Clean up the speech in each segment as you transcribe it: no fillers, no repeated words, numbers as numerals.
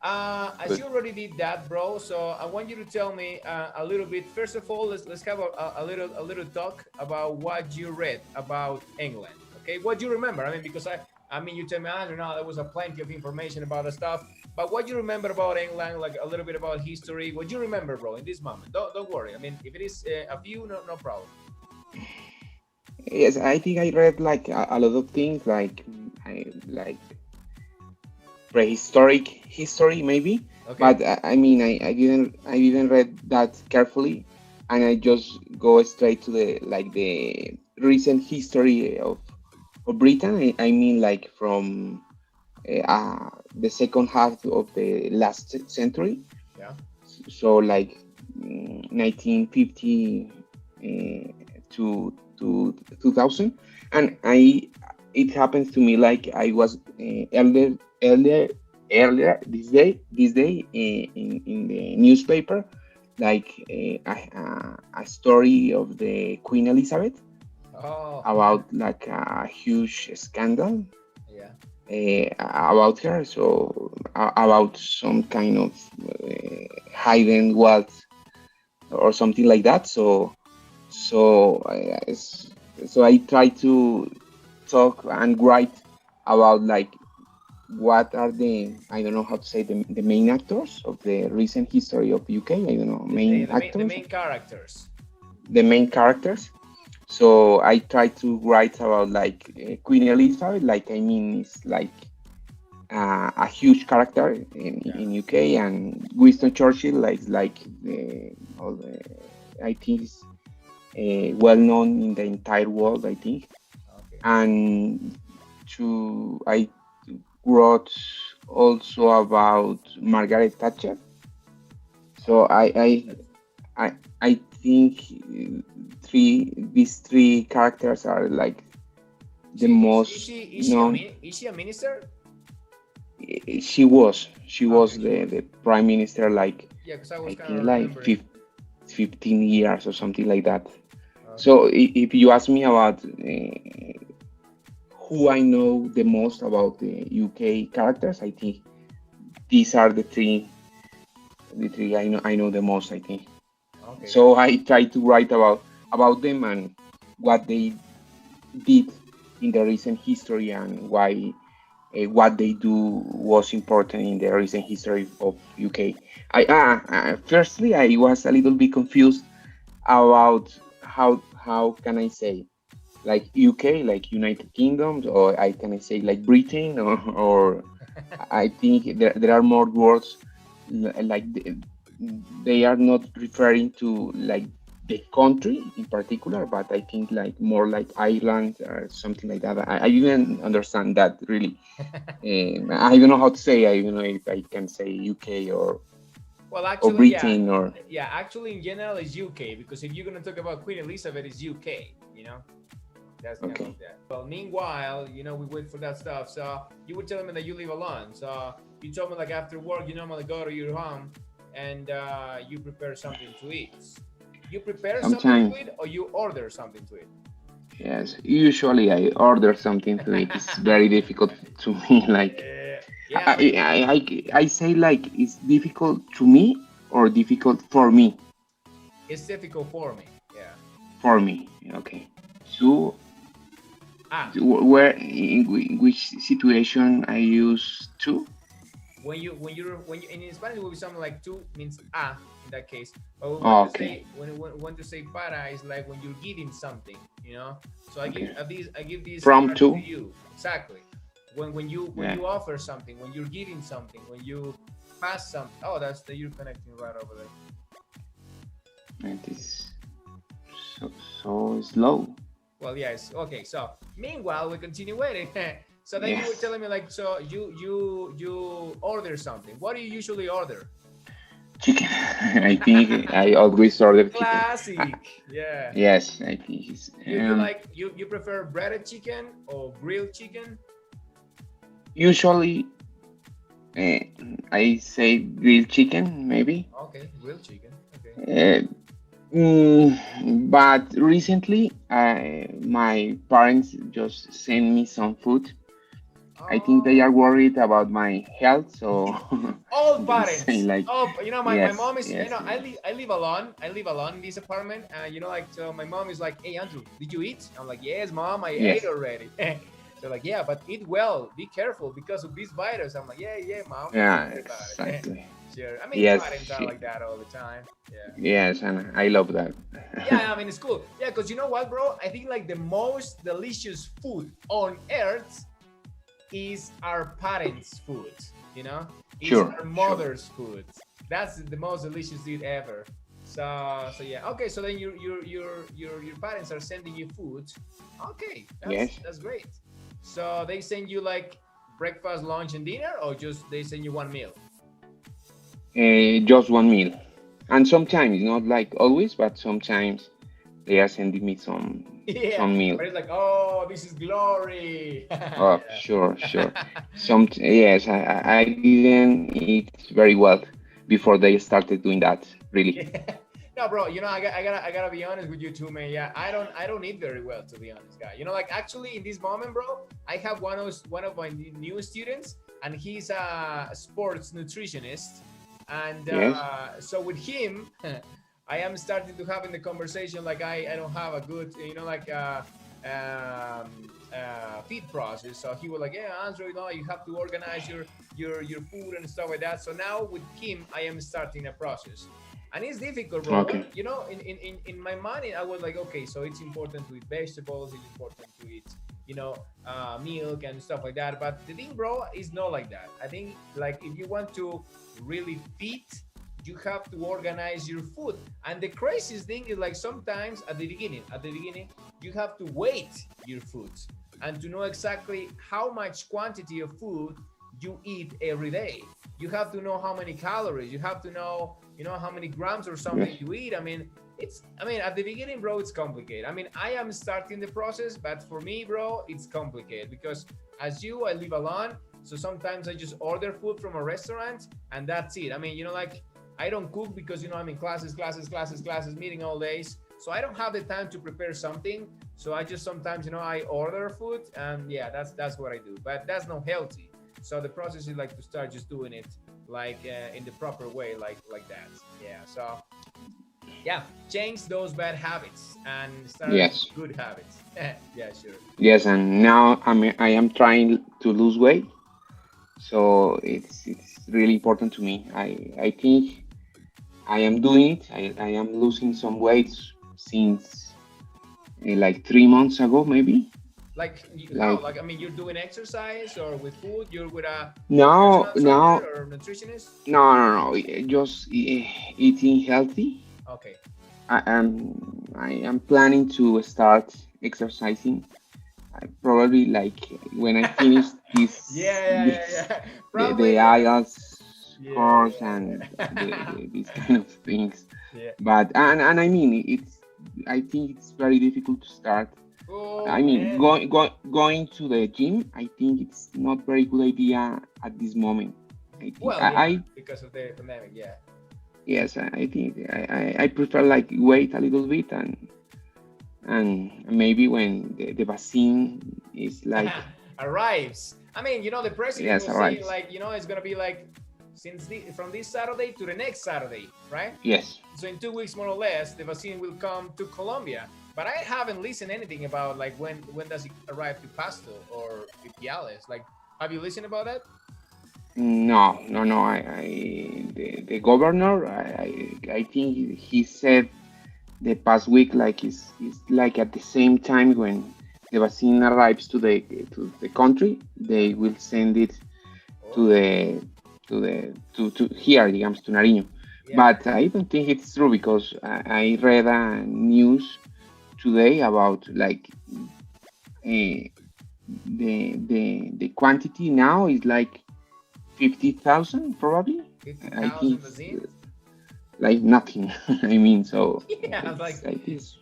As you already did that, bro. So I want you to tell me a little bit. First of all, let's have a little talk about what you read about England. Okay, what do you remember? I mean, because I mean, you tell me, I don't know, there was a plenty of information about the stuff, but what you remember about England, like a little bit about history. What you remember, bro, in this moment? Don't worry. I mean, if it is a few, no problem. Yes, I think I read like a lot of things, like like prehistoric history maybe, Okay. but I didn't read that carefully, and I just go straight to the recent history of Britain. I mean, like from the second half of the last century, Yeah. so like 1950 to 2000. And Okay. it happens to me like I was earlier earlier this day in the newspaper, like a story of the Queen Elizabeth, Oh. about like a huge scandal Yeah. about her. So about some kind of hidden wealth or something like that. So I try to talk and write about like what are the, I don't know how to say, the main actors of the recent history of UK. I don't know, The, main the main the actors, main characters. the main characters. So I try to write about like Queen Elizabeth. Like, I mean, it's like a huge character Yeah. in UK, and Winston Churchill, like all the, I think is well known in the entire world, I think. Okay. And I wrote also about Margaret Thatcher. So Okay. I I think these three characters are like the She is is most she is she a known. is she a minister? She was Okay, she the was. prime minister, like Yeah, because I was I kind think of like remembering. 15 years or something like that. Okay. So if you ask me about who I know the most about the UK characters, I think these are the three I know the most, I think. Okay. So I try to write about them and what they did in the recent history, and why what they do was important in the recent history of UK. Firstly, I was a little bit confused about how can I say, like UK, like United Kingdom, or I can I say like Britain, or I think there are more words like they are not referring to like the country in particular, but I think like more like Ireland or something like that. I didn't understand that really. I don't know how to say. I don't know if I can say UK Well, or actually, yeah, Britain or yeah. Actually, in general, it's UK because if you're gonna talk about Queen Elizabeth, it's UK. That's kind of okay. that. Well, meanwhile, we wait for that stuff. So you were telling me that you live alone. So you told me like after work, you normally go to your home and you prepare something to eat. You prepare something to Sometimes, eat, or you order something to eat. yes. Usually, I order something to eat. It's very difficult to me. Like Yeah, I, but I say like it's difficult to me or difficult for me. it's difficult for me. Yeah. For me, okay. So Ah, where in which situation I use to? when you in Spanish it will be something like "tú" means in that case. But we want Oh, to okay, say when we want to say "para" is like when you're giving something. So I give okay. this From card to to, you. Exactly. When yeah. you offer something, when you're giving something, when you pass something. Oh, that's the you're connecting right over there. It is so, so slow. Well, yes. Okay. So meanwhile, we continue waiting. So then you were Yes, telling me like, so you order something. What do you usually order? chicken. I think I always order chicken. Uh, Classic. Yeah. yes, I think it's You prefer breaded chicken or grilled chicken? usually uh, I say grilled chicken maybe. Okay, grilled chicken. Okay. Uh, but recently, my parents just sent me some food, I think they Oh, are worried about my health, so all they say parents. like, Oh, my yes, mom is, yes, I live alone. I live alone in this apartment. Like, so my mom is like, hey, Andrew, did you eat? I'm like, yes, mom, I ate yes, already. So like, yeah, but eat well, be careful because of this virus. I'm like, yeah, yeah, mom, don't yeah, worry about it. exactly. Sure. I mean, Yes, parents are like that all the time. Yeah. yes, and I love that. Yeah, I mean, it's cool. Yeah, because you know what, bro? I think like the most delicious food on earth is our parents' food. You know, is Sure, our sure. mother's food. That's the most delicious food ever. So yeah. Okay, so then your parents are sending you food. Okay, Yes, that's great. So they send you like breakfast, lunch, and dinner, or just they send you one meal? just one meal, and sometimes not like always, but sometimes they are sending me Yeah, some meal. but it's like, oh, this is glory. Oh, Yeah. sure, sure. Yes, I didn't eat very well before they started doing that. Really. Yeah. No, bro. I gotta be honest with you too, man. Yeah, I don't eat very well, to be honest, guy. Like actually in this moment, bro, I have one of my new students, and he's a sports nutritionist, and Yes. so with him, I am starting to have in the conversation like I don't have a good, like feed process. So he was like, yeah, Andrew, you have to organize your food and stuff like that. So now with him, I am starting a process. And it's difficult, bro. Okay. What in my mind, I was like, okay, so it's important to eat vegetables, it's important to eat, milk and stuff like that. But the thing, bro, is not like that. I think like if you want to really fit, you have to organize your food. And the craziest thing is like sometimes at the beginning, you have to weight your food and to know exactly how much quantity of food you eat every day. You have to know how many calories. You have to know, how many grams or Yes. something you eat. I mean, at the beginning, bro, it's complicated. I mean, I am starting the process, but for me, bro, it's complicated because as you, I live alone. So sometimes I just order food from a restaurant and that's it. I mean, like I don't cook because, I'm in classes, meeting all days. So I don't have the time to prepare something. So I just sometimes, I order food and yeah, that's what I do. But that's not healthy. So the process is like to start just doing it like in the proper way, like that. Yeah. So yeah, change those bad habits and start Yes. good habits. Yeah, sure. Yes. And now I am trying to lose weight, so it's really important to me. I think I am doing it. I am losing some weight since like 3 months ago, maybe. Like how? Like Like I mean, you're doing exercise or with food? You're with a now, personal trainer now, or nutritionist? no, just eating healthy. Okay. I am planning to start exercising. Probably like when I finish this Yeah, yeah, yeah, this yeah. the Probably. IELTS Yeah, course and these kind of things. yeah. But and I mean it's I think it's very difficult to start. Oh I mean man. going to the gym. I think it's not very good idea at this moment. I think Well, yeah, I because of the pandemic. Yeah. yes I think I prefer like wait a little bit and maybe when the vaccine is like Arrives. I mean, the president yes was saying arrives. like, it's gonna be like from this Saturday to the next Saturday, right? Yes. So in 2 weeks, more or less, the vaccine will come to Colombia. But I haven't listened anything about like when does it arrive to Pasto or Ipiales. Like, have you listened about that? No, no, no. The governor, I think he said the past week, like is like at the same time when the vaccine arrives to the country, they will send it to Oh, the to here, digamos, to Nariño. yeah. But I don't think it's true because I read a news today about like uh, the quantity now is like 50,000 probably. I think 50,000 it's vaccines. like nothing. I mean, so Yeah, it's like like this.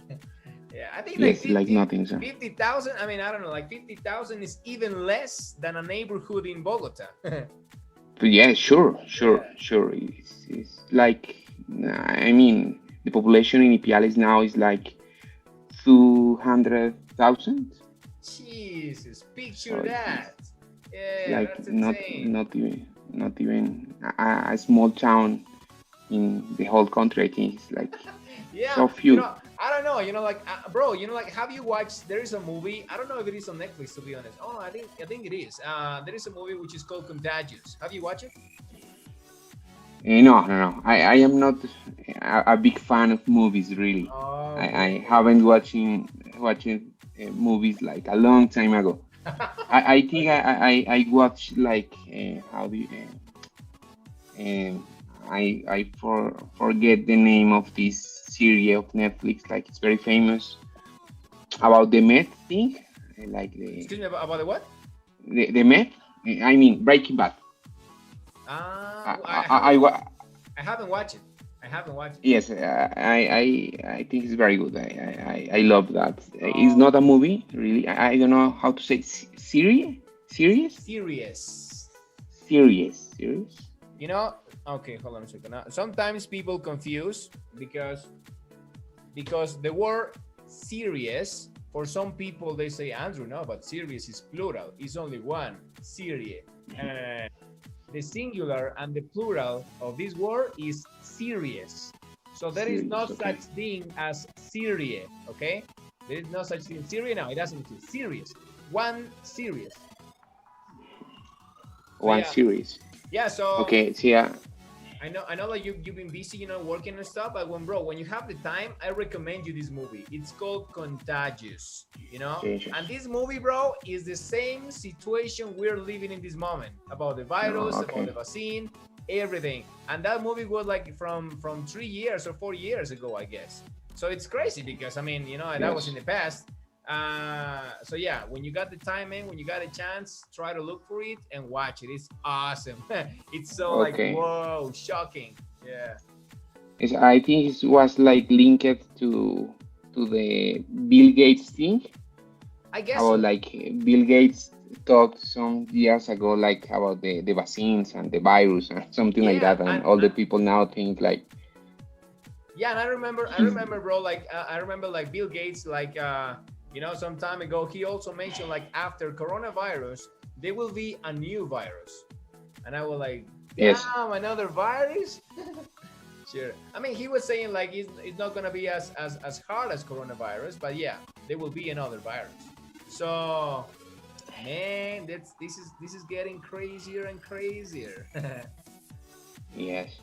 yeah, I think like Yes, like 50 nothing. So, 50,000. I mean, I don't know, like 50,000 is even less than a neighborhood in Bogota. but yeah, sure, sure, Yeah. sure. It's like I mean, the population in Ipiales now is like 200,000. Jesus, So picture that. It's Yeah, like that's insane. not even a small town in the whole country. I think it's like Yeah, so few. I don't know, like, bro, like, have you watched? There is a movie. I don't know if it is on Netflix, to be honest. Oh, I think it is. There is a movie which is called Contagious. Have you watched it? No, no, no. I am not a big fan of movies, really. I Okay. haven't watching movies like a long time ago. I think Okay. I watched like how do you forget the name of this series of Netflix. Like it's very famous about the meth thing, like Excuse me, about the what? the meth. I mean Breaking Bad. Well, I haven't. I I haven't watched it. I haven't watched it. yes, I think it's very good. I love that. It's Oh, not a movie, really. I don't know how to say series, series, serious. series. You know. Okay, hold on a second. Now, sometimes people confuse because the word serious, for some people they say, Andrew, no, but serious is plural. It's only one serie. Uh, the singular and the plural of this word is serious. So there is no Series, such okay. thing as serie. Okay, there is no such thing. Serie, no, it doesn't exist. Serious, one serious. So One yeah, series. yeah. So Okay, so yeah, I know that you've been busy, working and stuff. But when you have the time, I recommend you this movie. It's called Contagious. changes. And this movie, bro, is the same situation we're living in this moment about the virus, Oh, about okay. the vaccine, everything. And that movie was like from 3 years or 4 years ago, I guess. So it's crazy because that was in Yes. the past. So yeah, when you got the time, man, when you got a chance, try to look for it and watch it. It's awesome. It's so like, Okay. whoa, shocking. Yeah, I think it was like linked to the Bill Gates thing I guess about so. like Bill Gates talked some years ago like about the vaccines and the virus and something like Yeah, that, and and, all the and people now think like yeah, and I he's remember, bro. Like, I remember, like, Bill Gates, like, some time ago, he also mentioned, like, after coronavirus, there will be a new virus, and I was like, yes, damn, another virus. Sure. I mean, he was saying like it's not gonna be as hard as coronavirus, but yeah, there will be another virus. So, man, this is getting crazier and crazier. yes.